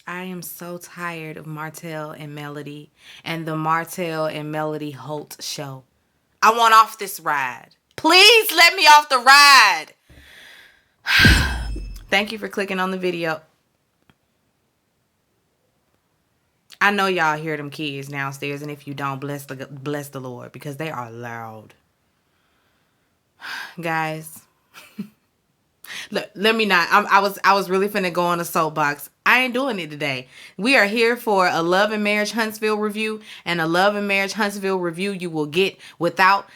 I am so tired of Martell and Melody and the Martell and Melody Holt show. I want off this ride. Please let me off the ride. Thank you for clicking on the video. I know y'all hear them kids downstairs, and if you don't, bless the Lord, because they are loud. Guys, let me not. I was really finna go on a soapbox. I ain't doing it today. We are here for a Love and Marriage Huntsville review, and a Love and Marriage Huntsville review you will get without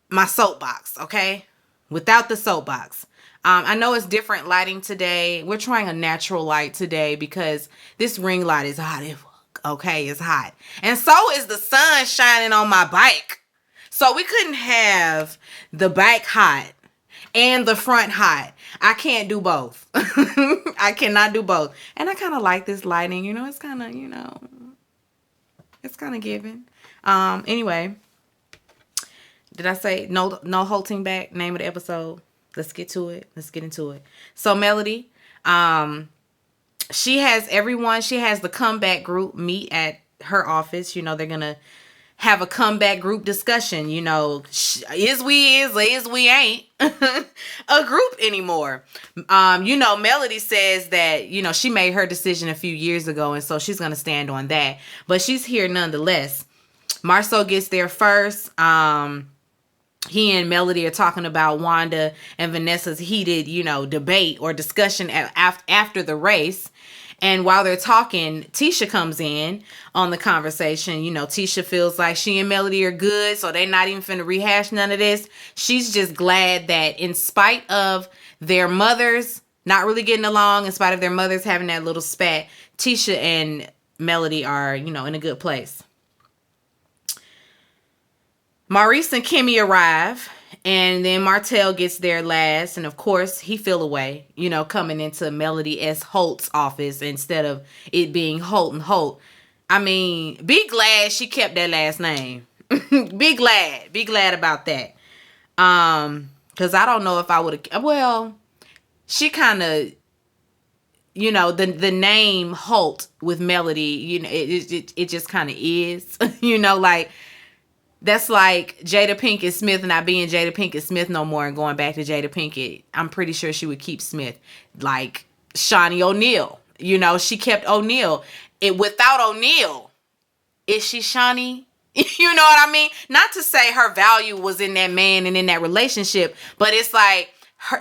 my soapbox, okay? Without the soapbox. I know it's different lighting today. We're trying a natural light today because this ring light is hot as fuck, okay? It's hot. And so is the sun shining on my bike. So we couldn't have the back hot and the front hot. I can't do both. I cannot do both. And I kind of like this lighting. It's kind of, it's kind of giving. Anyway, did I say no Holting back? Name of the episode. Let's get to it. Let's get into it. So Melody, she has the comeback group meet at her office. They're going to have a comeback group discussion. Is we ain't a group anymore. Melody says that, she made her decision a few years ago, and so she's going to stand on that. But she's here nonetheless. Marceau gets there first. He and Melody are talking about Wanda and Vanessa's heated, debate or discussion after the race. And while they're talking, Tisha comes in on the conversation. Tisha feels like she and Melody are good, so they're not even finna rehash none of this. She's just glad that in spite of their mothers not really getting along, in spite of their mothers having that little spat, Tisha and Melody are, in a good place. Maurice and Kimmy arrive, and then Martell gets there last, and of course he feel away, coming into Melody S. Holt's office instead of it being Holt and Holt. I mean, be glad she kept that last name. Be glad about that. Because I don't know if I would have. Well, she kind of, the name Holt with Melody, it just kind of is, like. That's like Jada Pinkett Smith not being Jada Pinkett Smith no more and going back to Jada Pinkett. I'm pretty sure she would keep Smith. Like Shawnee O'Neal. She kept O'Neal. Without O'Neal, is she Shawnee? You know what I mean? Not to say her value was in that man and in that relationship, but it's like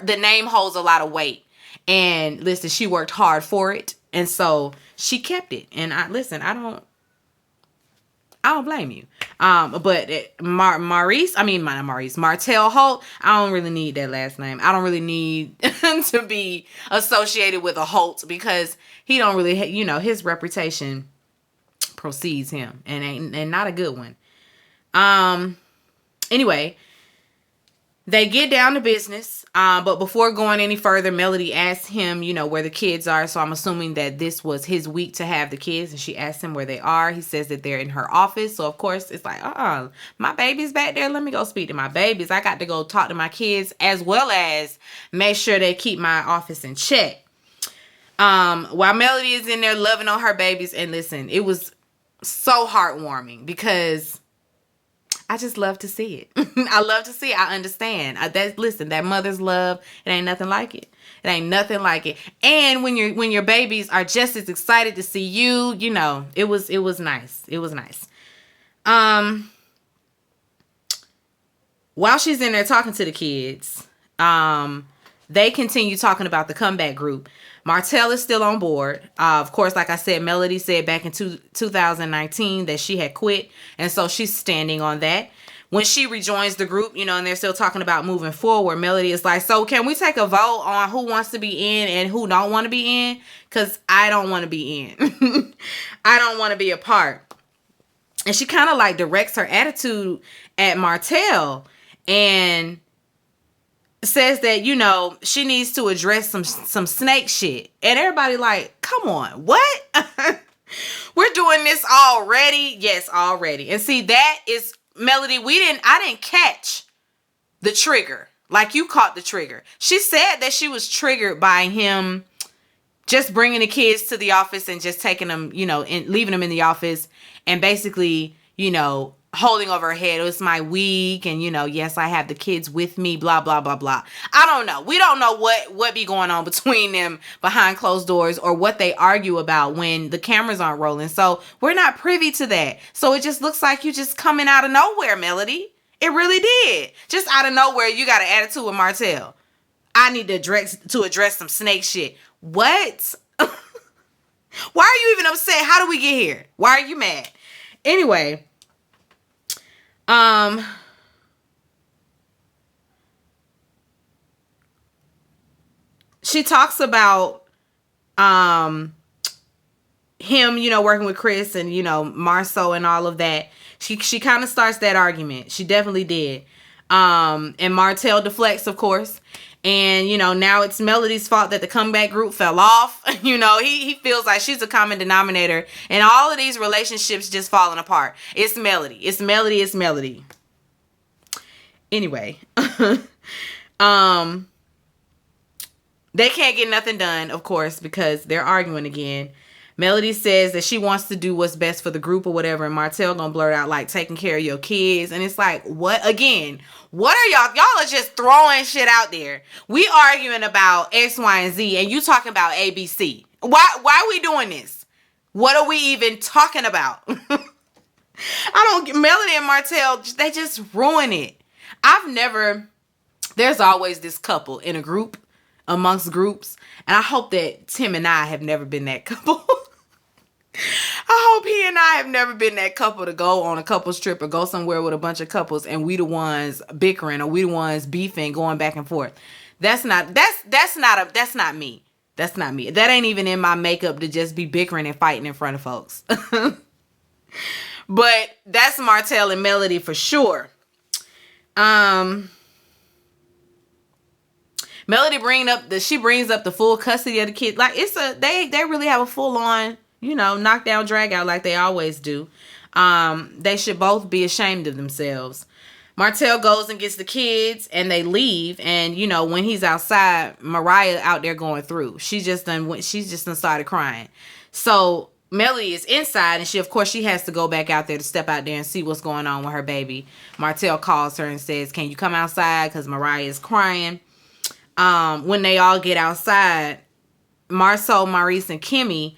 the name holds a lot of weight. And listen, she worked hard for it. And so she kept it. And I don't blame you. But Martell Holt, I don't really need that last name. I don't really need to be associated with a Holt because he don't really, his reputation precedes him and not a good one. Anyway, they get down to business. But before going any further, Melody asks him, where the kids are. So I'm assuming that this was his week to have the kids. And she asks him where they are. He says that they're in her office. So, of course, it's like, my baby's back there. Let me go speak to my babies. I got to go talk to my kids as well as make sure they keep my office in check. While Melody is in there loving on her babies. And listen, it was so heartwarming because I just love to see it. I love to see it. I understand. That mother's love, it ain't nothing like it. It ain't nothing like it. And when your babies are just as excited to see you, it was nice. It was nice. While she's in there talking to the kids, they continue talking about the comeback group. Martell is still on board. Of course, like I said, Melody said back in 2019 that she had quit. And so she's standing on that. When she rejoins the group, and they're still talking about moving forward, Melody is like, so can we take a vote on who wants to be in and who don't want to be in? Because I don't want to be in. I don't want to be a part. And she kind of like directs her attitude at Martell and says that, she needs to address some snake shit. And everybody like, come on, what? We're doing this already? Yes, already. And see, that is, Melody, I didn't catch the trigger like you caught the trigger. She said that she was triggered by him just bringing the kids to the office and just taking them, and leaving them in the office and basically, holding over her head. It's my week. And, yes, I have the kids with me, blah, blah, blah, blah. I don't know. We don't know what be going on between them behind closed doors or what they argue about when the cameras aren't rolling. So we're not privy to that. So it just looks like you just coming out of nowhere, Melody. It really did. Just out of nowhere, you got an attitude with Martell. I need to address some snake shit. What? Why are you even upset? How do we get here? Why are you mad? Anyway, she talks about him, working with Chris and, Marceau and all of that. She kind of starts that argument. She definitely did. And Martell deflects, of course. And, now it's Melody's fault that the comeback group fell off. He feels like she's a common denominator. And all of these relationships just falling apart. It's Melody. It's Melody. It's Melody. Anyway. They can't get nothing done, of course, because they're arguing again. Melody says that she wants to do what's best for the group or whatever. And Martell gonna blurt out like taking care of your kids. And it's like, what? Again, what are y'all? Y'all are just throwing shit out there. We arguing about X, Y, and Z. And you talking about ABC. Why are we doing this? What are we even talking about? Melody and Martell, they just ruin it. There's always this couple in a group, amongst groups. And I hope that Tim and I have never been that couple. I hope he and I have never been that couple to go on a couples trip or go somewhere with a bunch of couples and we the ones bickering or we the ones beefing, going back and forth. That's not me. That's not me. That ain't even in my makeup to just be bickering and fighting in front of folks. But that's Martell and Melody for sure. Melody brings up the full custody of the kids. Like they really have a full on, knockdown drag out like they always do. They should both be ashamed of themselves. Martell goes and gets the kids and they leave. And, when he's outside, Mariah out there going through. She's just done started crying. So Melody is inside and she has to go back out there to step out there and see what's going on with her baby. Martell calls her and says, can you come outside? Because Mariah is crying. When they all get outside, Marceau, Maurice, and Kimmy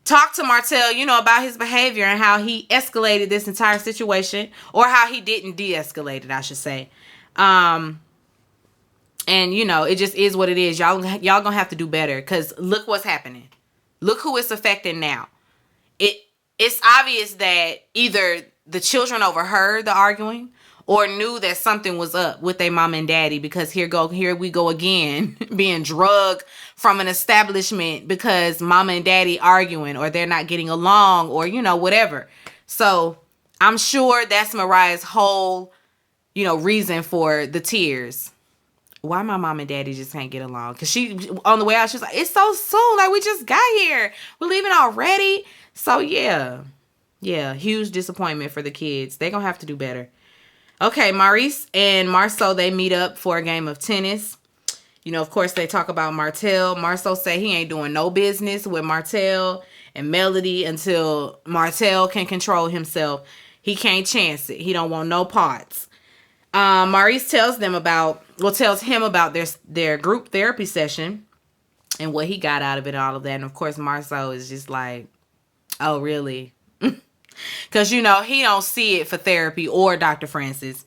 talk to Martell, about his behavior and how he escalated this entire situation, or how he didn't de-escalate it, I should say. And it just is what it is. Y'all gonna have to do better, because look what's happening. Look who it's affecting now. It's obvious that either the children overheard the arguing or knew that something was up with their mom and daddy, because here we go again, being drugged from an establishment because mama and daddy arguing, or they're not getting along, or, whatever. So I'm sure that's Mariah's whole, reason for the tears. Why my mom and daddy just can't get along? Because she, on the way out, she was like, it's so soon. Like, we just got here. We're leaving already. So, yeah, huge disappointment for the kids. They're going to have to do better. Okay, Maurice and Marceau, they meet up for a game of tennis. Of course, they talk about Martell. Marceau say he ain't doing no business with Martell and Melody until Martell can control himself. He can't chance it. He don't want no parts. Maurice tells him about their group therapy session and what he got out of it and all of that. And, of course, Marceau is just like, oh, really? Because, he don't see it for therapy or Dr. Francis.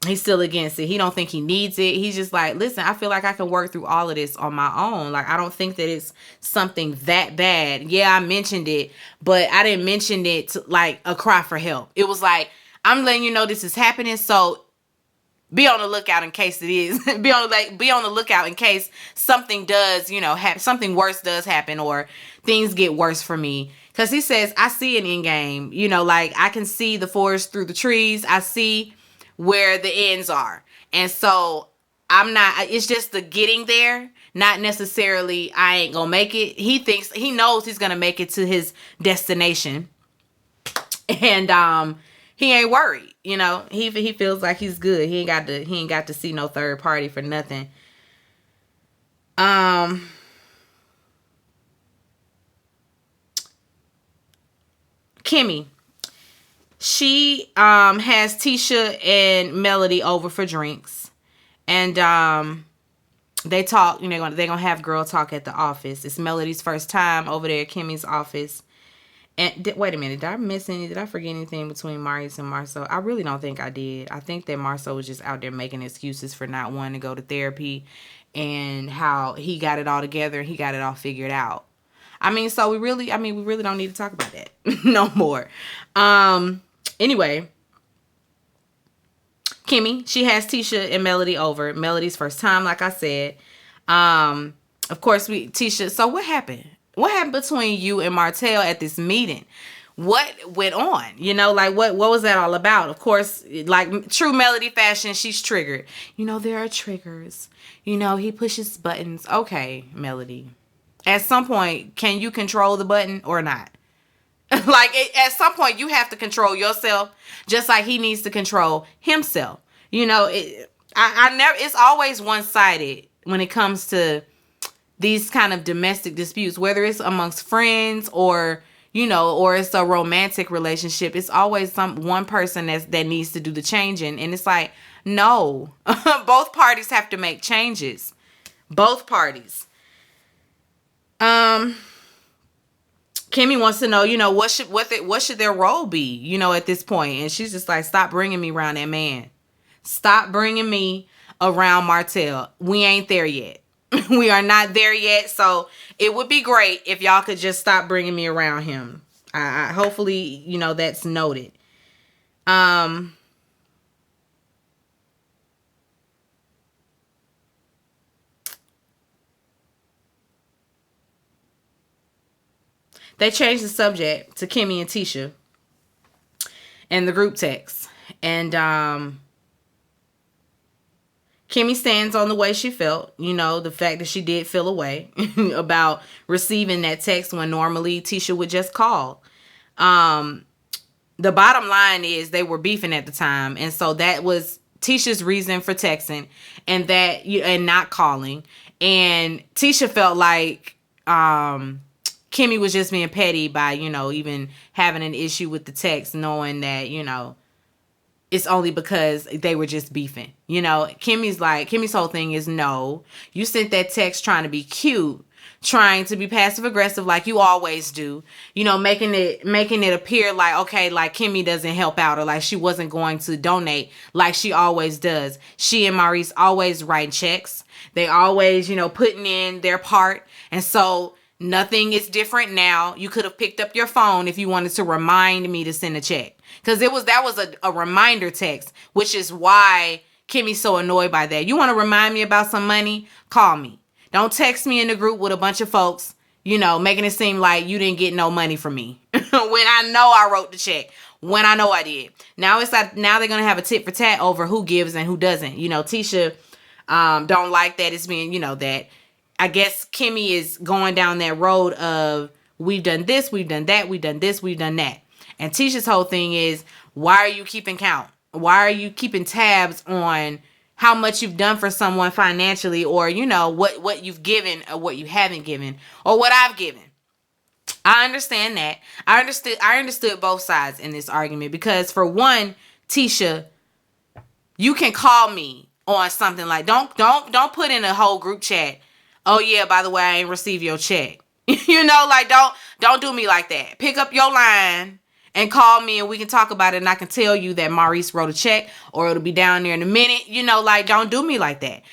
He's still against it. He don't think he needs it. He's just like, listen, I feel like I can work through all of this on my own. Like, I don't think that it's something that bad. Yeah, I mentioned it, but I didn't mention it to, like, a cry for help. It was like, I'm letting you know this is happening, so be on the lookout in case it is. Be on the lookout in case something does, something worse does happen or things get worse for me. Because he says, I see an end game. Like, I can see the forest through the trees. I see where the ends are. And so it's just the getting there, not necessarily I ain't gonna make it. He knows he's gonna make it to his destination. And he ain't worried, He feels like he's good. He ain't got to see no third party for nothing. Kimmy. She has Tisha and Melody over for drinks. And they talk, they're gonna have girl talk at the office. It's Melody's first time over there at Kimmy's office. And wait a minute, did I forget anything between Maurice and Marceau? I really don't think I did. I think that Marceau was just out there making excuses for not wanting to go to therapy, and how he got it all together and he got it all figured out. So we really don't need to talk about that no more. Anyway, Kimmy, she has Tisha and Melody over. Melody's first time, like I said. Of course, Tisha. So what happened? What happened between you and Martell at this meeting? What went on? What was that all about? Of course, like true Melody fashion, she's triggered. There are triggers. He pushes buttons. Okay, Melody. At some point, can you control the button or not? At some point, you have to control yourself, just like he needs to control himself. It's always one-sided when it comes to these kind of domestic disputes, whether it's amongst friends or it's a romantic relationship. It's always one person that needs to do the changing. And it's like, no, both parties have to make changes. Both parties. Kimmy wants to know, what should their role be, at this point? And she's just like, stop bringing me around that man. Stop bringing me around Martell. We ain't there yet. We are not there yet. So it would be great if y'all could just stop bringing me around him. Hopefully, that's noted. They changed the subject to Kimmy and Tisha in the group text. And Kimmy stands on the way she felt, the fact that she did feel away about receiving that text when normally Tisha would just call. The bottom line is they were beefing at the time. And so that was Tisha's reason for texting and not calling. And Tisha felt like Kimmy was just being petty by, even having an issue with the text, knowing that, it's only because they were just beefing. Kimmy's whole thing is, no, you sent that text trying to be cute, trying to be passive aggressive like you always do, making it appear like, okay, like Kimmy doesn't help out, or like she wasn't going to donate like she always does. She and Maurice always write checks. They always, putting in their part. And so nothing is different now. You could have picked up your phone if you wanted to remind me to send a check. Because that was a reminder text, which is why Kimmy's so annoyed by that. You want to remind me about some money? Call me. Don't text me in the group with a bunch of folks, making it seem like you didn't get no money from me. When I know I wrote the check. When I know I did. Now they're going to have a tit for tat over who gives and who doesn't. Tisha don't like that. It's being, that I guess Kimmy is going down that road of, we've done this, we've done that, we've done this, we've done that. And Tisha's whole thing is, why are you keeping count? Why are you keeping tabs on how much you've done for someone financially, or, what you've given or what you haven't given, or what I've given? I understand that. I understood both sides in this argument, because for one, Tisha, you can call me on something like, don't put in a whole group chat, oh yeah, by the way, I ain't received your check. Don't do me like that. Pick up your line and call me, and we can talk about it, and I can tell you that Maurice wrote a check, or it'll be down there in a minute. Don't do me like that.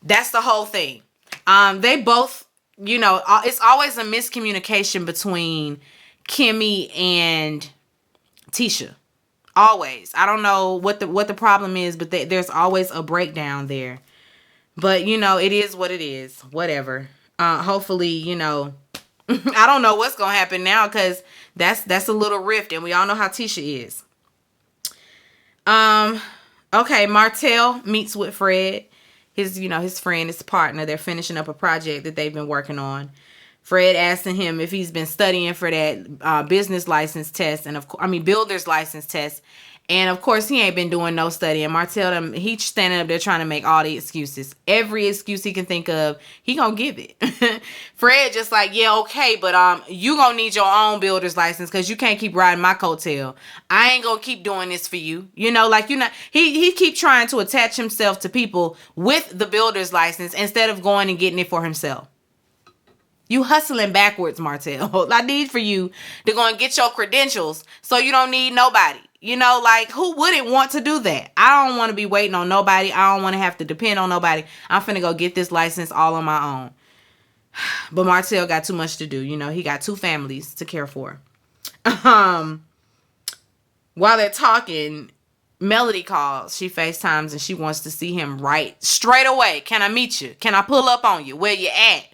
That's the whole thing. They both, it's always a miscommunication between Kimmy and Tisha. Always. I don't know what the problem is, but there's always a breakdown there. But, it is what it is. Whatever. Hopefully, I don't know what's going to happen now, because that's a little rift, and we all know how Tisha is. Okay, Martell meets with Fred, his friend, his partner. They're finishing up a project that they've been working on. Fred asking him if he's been studying for that business license test, and builder's license test, And of course, he ain't been doing no studying. Martell, he's standing up there trying to make all the excuses. Every excuse he can think of, he gonna give it. Fred just like, yeah, okay, but you gonna need your own builder's license because you can't keep riding my coattail. I ain't gonna keep doing this for you. You know, like, you're not. He keep trying to attach himself to people with the builder's license instead of going and getting it for himself. You hustling backwards, Martell. I need for you to go and get your credentials so you don't need nobody. You know, like, who wouldn't want to do that? I don't want to be waiting on nobody. I don't want to have to depend on nobody. I'm finna go get this license all on my own. But Martell got too much to do. You know, he got 2 families to care for. While they're talking, Melody calls. She FaceTimes and she wants to see him right straight away. Can I meet you? Can I pull up on you? Where you at?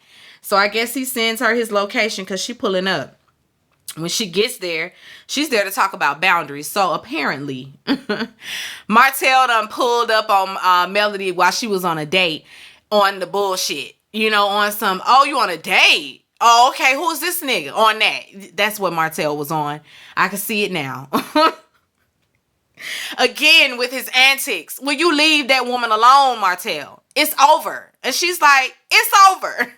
So I guess he sends her his location because she pulling up. When she gets there, she's there to talk about boundaries. So apparently, Martell done pulled up on Melody while she was on a date on the bullshit. You know, on some, oh, you on a date? Oh, okay, who's this nigga? On that. That's what Martell was on. I can see it now. Again, with his antics. Will you leave that woman alone, Martell? It's over. And she's like, it's over.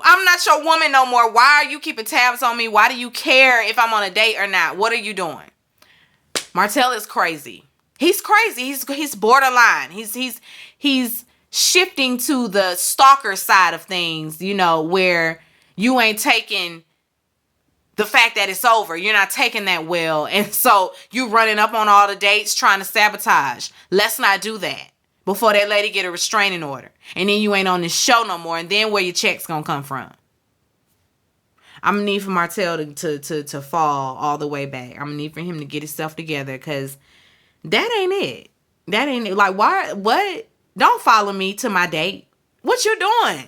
I'm not your woman no more. Why are you keeping tabs on me? Why do you care if I'm on a date or not? What are you doing? Martell is crazy. He's crazy. He's borderline. He's shifting to the stalker side of things, you know, where you ain't taking the fact that it's over. You're not taking that well. And so you running up on all the dates trying to sabotage. Let's not do that before that lady get a restraining order. And then you ain't on this show no more. And then where your check's gonna come from? I'm gonna need for Martell to fall all the way back. I'm gonna need for him to get himself together, because that ain't it. That ain't it. Like, why? What? Don't follow me to my date. What you doing?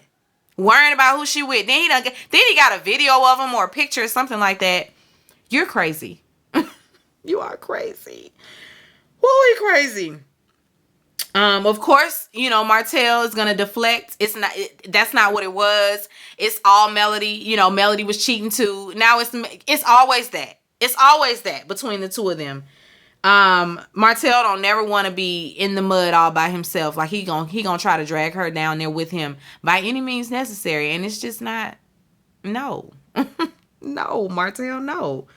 Worrying about who she with. Then he got a video of him or a picture or something like that. You're crazy. You are crazy. Woo, he crazy. Of course, you know, Martell is gonna deflect. That's not what it was. It's all Melody. You know, Melody was cheating too. Now it's always that. It's always that between the two of them. Martell don't never want to be in the mud all by himself. Like, he gonna try to drag her down there with him by any means necessary. And it's just not, no. No, Martell, no.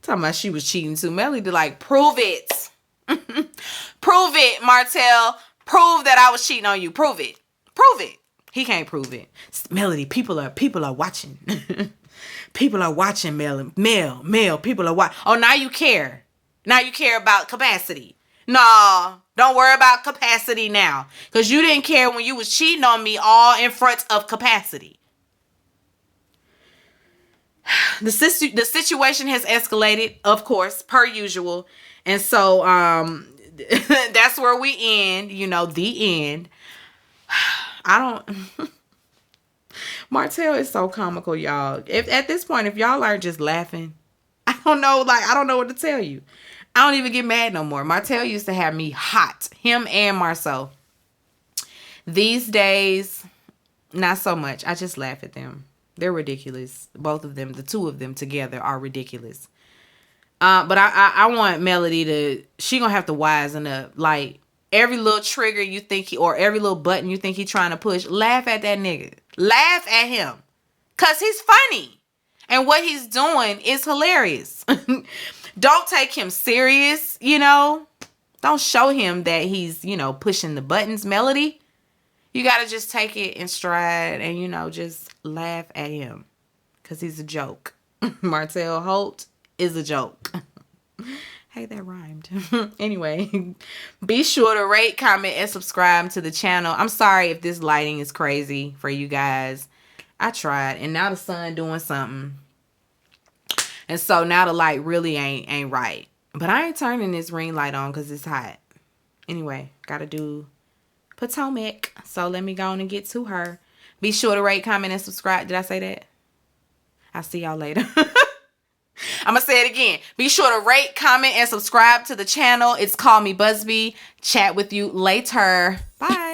Talking about she was cheating too. Melody like, prove it. Prove it, Martell. Prove that I was cheating on you. Prove it. Prove it. He can't prove it. Melody, people are watching. People are watching, Mel. People are watching. Oh, now you care. Now you care about capacity. No, don't worry about capacity now. Because you didn't care when you was cheating on me all in front of capacity. The situation has escalated, of course, per usual. And so that's where we end, you know, the end. Martell is so comical, y'all. If at this point, if y'all are just laughing, I don't know what to tell you. I don't even get mad no more. Martell used to have me hot. Him and Marceau. These days, not so much. I just laugh at them. They're ridiculous. Both of them, the two of them together are ridiculous. But I want Melody she gonna have to wisen up. Like, every little trigger you think or every little button you think he's trying to push, laugh at that nigga. Laugh at him. Cause he's funny. And what he's doing is hilarious. Don't take him serious, you know. Don't show him that he's, you know, pushing the buttons, Melody. You got to just take it in stride and, you know, just laugh at him. Because he's a joke. Martell Holt is a joke. Hey, that rhymed. Anyway, be sure to rate, comment, and subscribe to the channel. I'm sorry if this lighting is crazy for you guys. I tried. And now the sun doing something. And so now the light really ain't right. But I ain't turning this ring light on because it's hot. Anyway, gotta do Potomac. So let me go on and get to her. Be sure to rate, comment, and subscribe. Did I say that? I'll see y'all later. I'm going to say it again. Be sure to rate, comment, and subscribe to the channel. It's Call Me Busby. Chat with you later. Bye.